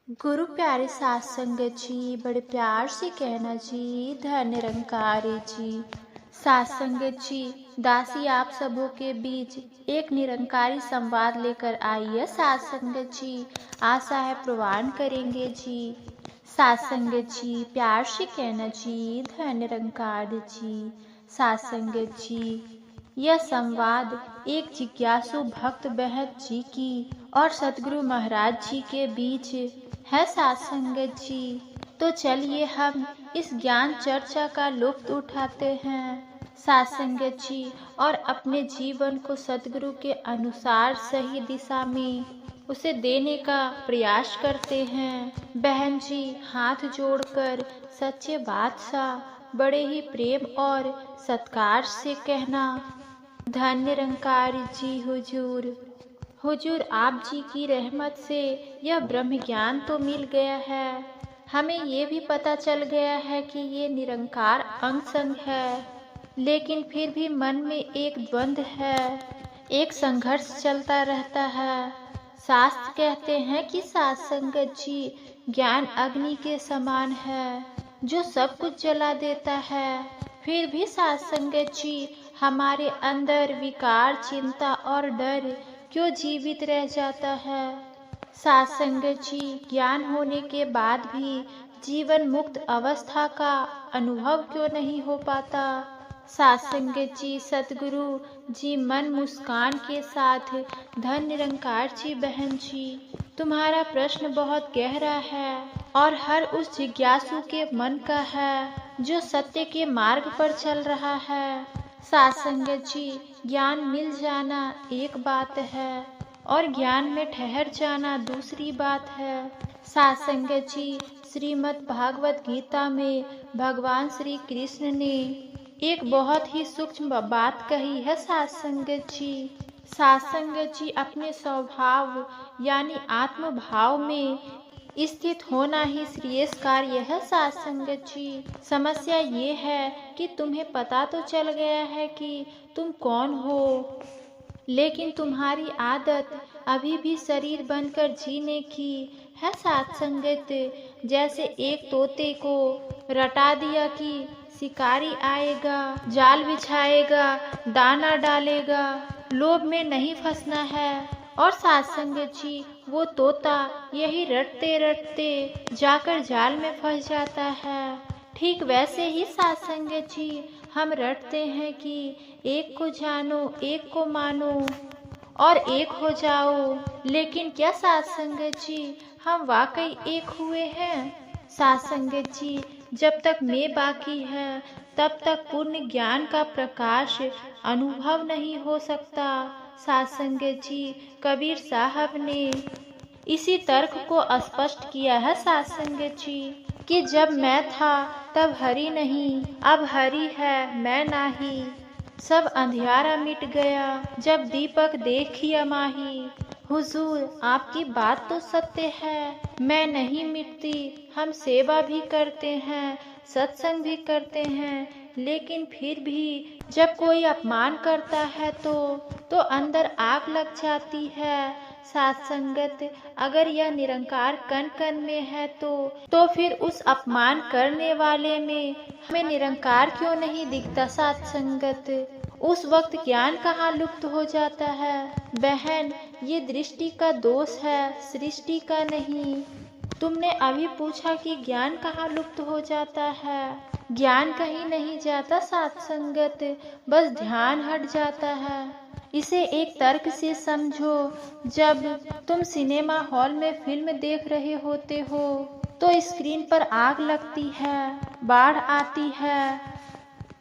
गुरु प्यारे साथ संगत जी, बड़े प्यार से कहना जी, धन निरंकारी जी। साथ संगत जी, दासी आप सबों के बीच एक निरंकारी संवाद लेकर आई है। साथ संगत जी, आशा है प्रवान करेंगे जी। साथ संगत जी, प्यार से कहना जी, धन निरंकारी जी। साथ संगत जी, यह संवाद एक जिज्ञासु भक्त बहन जी की और सतगुरु महाराज जी के बीच है। साथ संगत जी, तो चलिए हम इस ज्ञान चर्चा का लुत्फ उठाते हैं साथ संगत जी, और अपने जीवन को सतगुरु के अनुसार सही दिशा में उसे देने का प्रयास करते हैं। बहन जी, हाथ जोड़कर सच्चे बादशाह बड़े ही प्रेम और सत्कार से कहना, धन निरंकारी जी हुजूर। हुजूर, आप जी की रहमत से यह ब्रह्म ज्ञान तो मिल गया है। हमें ये भी पता चल गया है कि ये निरंकार अंग संग है, लेकिन फिर भी मन में एक द्वंद्व है, एक संघर्ष चलता रहता है। शास्त्र कहते हैं कि साथ संगत जी, ज्ञान अग्नि के समान है जो सब कुछ जला देता है। फिर भी साथ संगत जी, हमारे अंदर विकार, चिंता और डर क्यों जीवित रह जाता है। साथ संगत जी, ज्ञान होने के बाद भी जीवन मुक्त अवस्था का अनुभव क्यों नहीं हो पाता। साथ संगत जी, सतगुरु जी मन मुस्कान के साथ, धन निरंकार जी बहन जी, तुम्हारा प्रश्न बहुत गहरा है और हर उस जिज्ञासु के मन का है जो सत्य के मार्ग पर चल रहा है। साथ संगत जी, ज्ञान मिल जाना एक बात है और ज्ञान में ठहर जाना दूसरी बात है। साथ संगत जी, श्रीमद् भागवत गीता में भगवान श्री कृष्ण ने एक बहुत ही सूक्ष्म बात कही है। साथ संगत जी, अपने स्वभाव यानी आत्म भाव में स्थित होना ही श्रेयस कार्य है। साथ संगत जी, समस्या ये है कि तुम्हें पता तो चल गया है कि तुम कौन हो, लेकिन तुम्हारी आदत अभी भी शरीर बनकर जीने की है। साथ संगत, जैसे एक तोते को रटा दिया कि शिकारी आएगा, जाल बिछाएगा, दाना डालेगा, लोभ में नहीं फंसना है। और साथ संगत जी, वो तोता यही रटते रटते जाकर जाल में फंस जाता है। ठीक वैसे ही साथ संगत जी, हम रटते हैं कि एक को जानो, एक को मानो और एक हो जाओ, लेकिन क्या साथ संगत जी, हम वाकई एक हुए हैं। साथ संगत जी, जब तक मैं बाकी है तब तक पूर्ण ज्ञान का प्रकाश अनुभव नहीं हो सकता। साथ संगत जी, कबीर साहब ने इसी तर्क को स्पष्ट किया है। साथ संगत जी, कि जब मैं था तब हरि नहीं, अब हरि है मैं नाही, सब अंधियारा मिट गया जब दीपक देखिया माही। हुजूर, आपकी बात तो सत्य है, मैं नहीं मिटती। हम सेवा भी करते हैं, सत्संग भी करते हैं, लेकिन फिर भी जब कोई अपमान करता है तो अंदर आग लग जाती है। साथ संगत, अगर यह निरंकार कण कण में है तो फिर उस अपमान करने वाले में हमें निरंकार क्यों नहीं दिखता। साथ संगत, उस वक्त ज्ञान कहाँ लुप्त हो जाता है। बहन, ये दृष्टि का दोष है, सृष्टि का नहीं। तुमने अभी पूछा कि ज्ञान कहाँ लुप्त हो जाता है। ज्ञान कहीं नहीं जाता साथ संगत, बस ध्यान हट जाता है। इसे एक तर्क से समझो, जब तुम सिनेमा हॉल में फिल्म देख रहे होते हो तो स्क्रीन पर आग लगती है, बाढ़ आती है,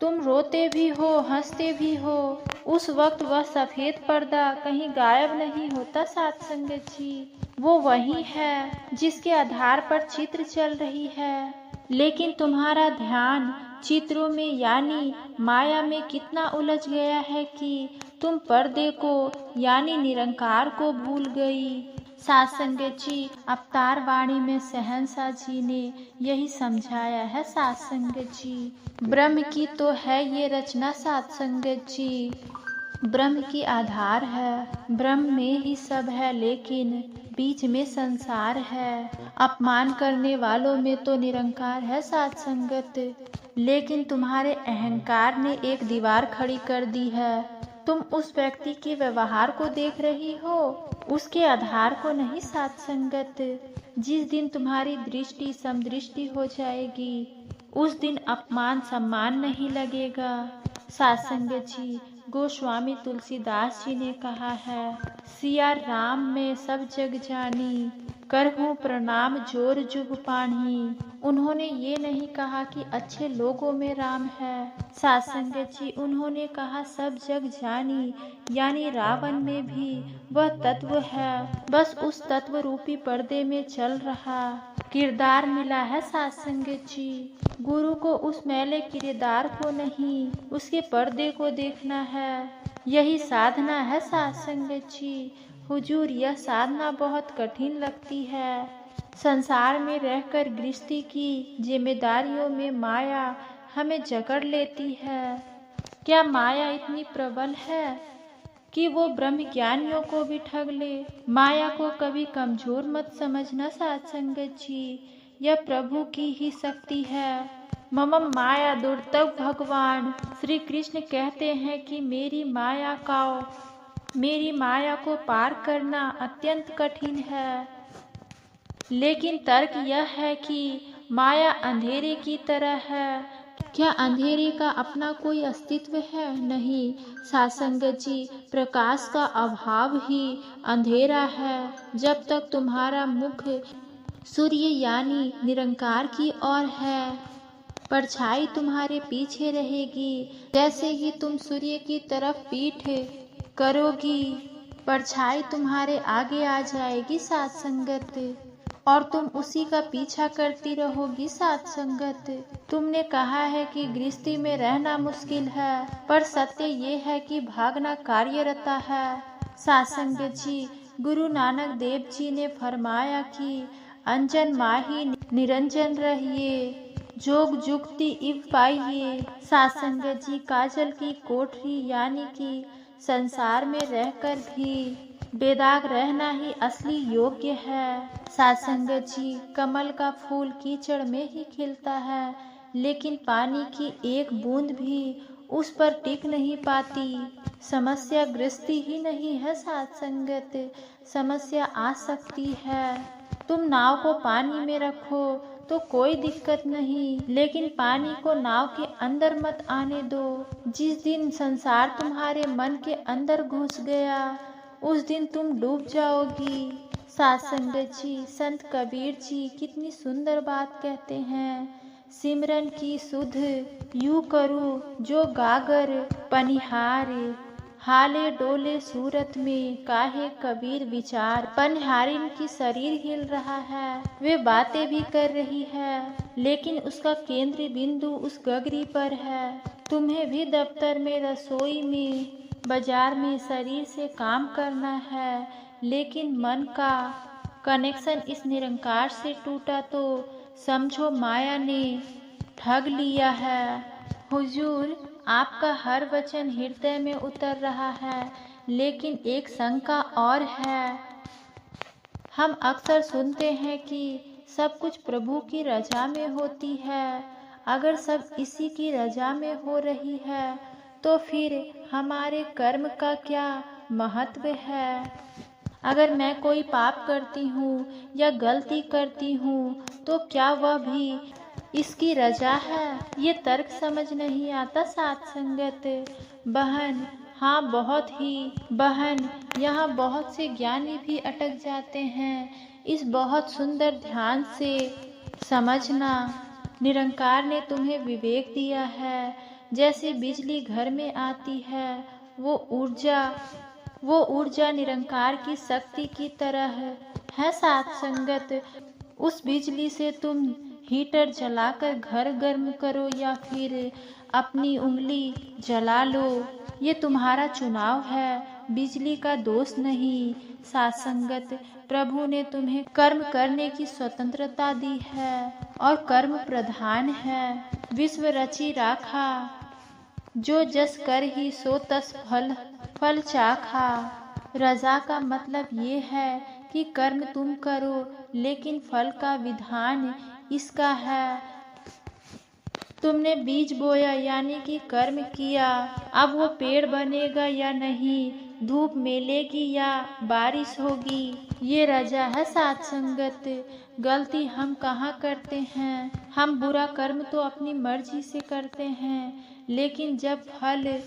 तुम रोते भी हो, हंसते भी हो, उस वक्त वह सफेद पर्दा कहीं गायब नहीं होता। साथ संगत जी, वो वही है जिसके आधार पर चित्र चल रही है, लेकिन तुम्हारा ध्यान चित्रों में यानी माया में कितना उलझ गया है कि तुम पर्दे को यानी निरंकार को भूल गई। साथ संगत जी, अवतार वाणी में शहंशाह जी ने यही समझाया है। साथ संगत जी, ब्रह्म की तो है ये रचना। साथ संगत जी, ब्रह्म की आधार है, ब्रह्म में ही सब है, लेकिन बीच में संसार है। अपमान करने वालों में तो निरंकार है साध संगत, लेकिन तुम्हारे अहंकार ने एक दीवार खड़ी कर दी है। तुम उस व्यक्ति के व्यवहार को देख रही हो, उसके आधार को नहीं साध संगत। जिस दिन तुम्हारी दृष्टि समदृष्टि हो जाएगी, उस दिन अपमान सम्मान नहीं लगेगा। साध संगत जी, गोस्वामी तुलसीदास जी ने कहा है, सिया राम में सब जग जानी, करहूँ प्रणाम जोर जुग पानी। उन्होंने ये नहीं कहा कि अच्छे लोगों में राम है। साध संगत जी, उन्होंने कहा सब जग जानी, यानी रावण में भी वह तत्व है, बस उस तत्व रूपी पर्दे में चल रहा किरदार मिला है। साध संगत जी, गुरु को उस मैले किरदार को नहीं, उसके पर्दे को देखना है। यही साधना है साध संगत जी। हुजूर, यह साधना बहुत कठिन लगती है। संसार में रहकर गृहस्थी की जिम्मेदारियों में माया हमें जकड़ लेती है। क्या माया इतनी प्रबल है कि वो ब्रह्म ज्ञानियों को भी ठग ले? माया को कभी कमजोर मत समझना साध संगत जी, यह प्रभु की ही शक्ति है। मम माया दुर्तव भगवान, श्री कृष्ण कहते हैं कि मेरी माया को पार करना अत्यंत कठिन है। लेकिन तर्क यह है कि माया अंधेरे की तरह है। क्या अंधेरे का अपना कोई अस्तित्व है? नहीं साध संगत जी, प्रकाश का अभाव ही अंधेरा है। जब तक तुम्हारा मुख सूर्य यानी निरंकार की ओर है, परछाई तुम्हारे पीछे रहेगी। जैसे ही तुम सूर्य की तरफ पीठ करोगी, परछाई तुम्हारे आगे आ जाएगी साध संगत, और तुम उसी का पीछा करती रहोगी साध संगत। तुमने कहा है कि गृहस्थी में रहना मुश्किल है, पर सत्य ये है कि भागना कार्यरता है। साध संगत जी, गुरु नानक देव जी ने फरमाया कि अंजन माही निरंजन रहिए, जोग जुक्ति इव पाइए। साध संगत जी, काजल की कोठरी यानी कि संसार में रहकर भी बेदाग रहना ही असली योग्य है। साध संगत जी, कमल का फूल कीचड़ में ही खिलता है, लेकिन पानी की एक बूंद भी उस पर टिक नहीं पाती। समस्या गृहस्थी ही नहीं है साध संगत, समस्या आ सकती है। तुम नाव को पानी में रखो तो कोई दिक्कत नहीं, लेकिन पानी को नाव के अंदर मत आने दो। जिस दिन संसार तुम्हारे मन के अंदर घुस गया, उस दिन तुम डूब जाओगी। साध संगत जी, संत कबीर जी कितनी सुंदर बात कहते हैं, सिमरन की सुध यूं करूं जो गागर पनिहार, हाले डोले सूरत में काहे कबीर विचार। पनिहारिन की शरीर हिल रहा है, वे बातें भी कर रही है, लेकिन उसका केंद्र बिंदु उस गगरी पर है। तुम्हें भी दफ्तर में, रसोई में, बाजार में शरीर से काम करना है, लेकिन मन का कनेक्शन इस निरंकार से टूटा तो समझो माया ने ठग लिया है। हुजूर, आपका हर वचन हृदय में उतर रहा है, लेकिन एक शंका और है। हम अक्सर सुनते हैं कि सब कुछ प्रभु की रजा में होती है। अगर सब इसी की रजा में हो रही है, तो फिर हमारे कर्म का क्या महत्व है? अगर मैं कोई पाप करती हूँ या गलती करती हूँ, तो क्या वह भी इसकी रजा है? ये तर्क समझ नहीं आता साध संगत। बहन, हाँ बहुत ही बहन, यहाँ बहुत से ज्ञानी भी अटक जाते हैं। इस बहुत सुंदर ध्यान से समझना, निरंकार ने तुम्हें विवेक दिया है। जैसे बिजली घर में आती है, वो ऊर्जा निरंकार की शक्ति की तरह है साध संगत। उस बिजली से तुम हीटर जलाकर घर गर्म करो या फिर अपनी उंगली जला लो, ये तुम्हारा चुनाव है, बिजली का दोष नहीं। साध संगत, प्रभु ने तुम्हें कर्म करने की स्वतंत्रता दी है और कर्म प्रधान है। विश्व रची राखा, जो जस कर ही सो तस फल फल चाखा। रजा का मतलब ये है कि कर्म तुम करो, लेकिन फल का विधान इसका है। तुमने बीज बोया यानी कि कर्म किया, अब वो पेड़ बनेगा या नहीं, धूप मिलेगी या बारिश होगी, ये रजा है साथ संगत। गलती हम कहाँ करते हैं, हम बुरा कर्म तो अपनी मर्जी से करते हैं, लेकिन जब फल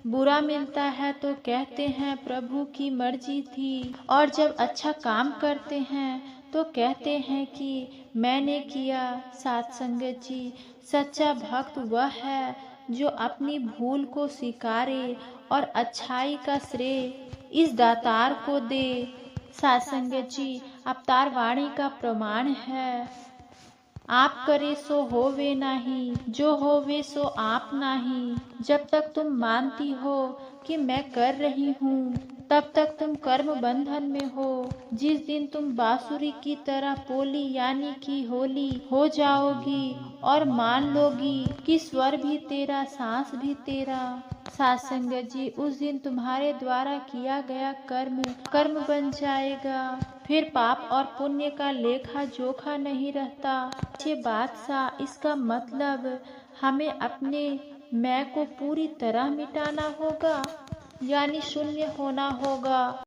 बुरा मिलता है तो कहते हैं प्रभु की मर्जी थी, और जब अच्छा काम करते हैं तो कहते हैं कि मैंने किया। साथ संगत जी, सच्चा भक्त वह है जो अपनी भूल को स्वीकारे और अच्छाई का श्रेय इस दातार को दे। साथ संगत जी, अवतार वाणी का प्रमाण है, आप करे सो होवे नाही, जो होवे सो आप नाही। जब तक तुम मानती हो कि मैं कर रही हूँ, तब तक तुम कर्म बंधन में हो। जिस दिन तुम बांसुरी की तरह पोली यानी कि होली हो जाओगी और मान लोगी कि स्वर भी तेरा, सांस भी तेरा। साथ संगत जी, उस दिन तुम्हारे द्वारा किया गया कर्म बन जाएगा, फिर पाप और पुण्य का लेखा जोखा नहीं रहता। ये बादशाह, इसका मतलब हमें अपने मैं को पूरी तरह मिटाना होगा, यानी शून्य होना होगा।